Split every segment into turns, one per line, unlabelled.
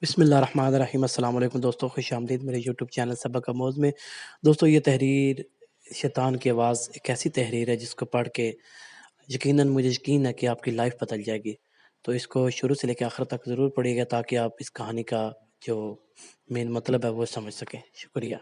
बिस्मिल्लाहिर्रहमानिर्रहीम अस्सलाम वालेकुम दोस्तों, खुश-आमदीद मेरे यूट्यूब चैनल सबक आमोज़ में। दोस्तों ये तहरीर शैतान की आवाज़ एक ऐसी तहरीर है जिसको पढ़ के यकीनन मुझे यकीन है कि आपकी लाइफ़ बदल जाएगी। तो इसको शुरू से लेके आखिर तक ज़रूर पढ़िएगा ताकि आप इस कहानी का जो मेन मतलब है वो समझ सकें। शुक्रिया।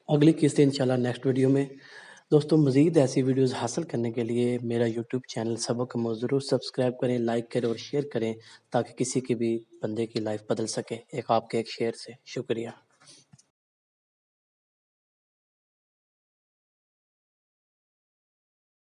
अगली किस्त इंशाल्लाह नेक्स्ट वीडियो में। दोस्तों मज़ीद ऐसी वीडियोज़ हासिल करने के लिए मेरा यूट्यूब चैनल सबक मौज़ ज़रूर सब्सक्राइब करें, लाइक करें और शेयर करें ताकि किसी की भी बंदे की लाइफ बदल सके एक आपके एक शेयर से। शुक्रिया।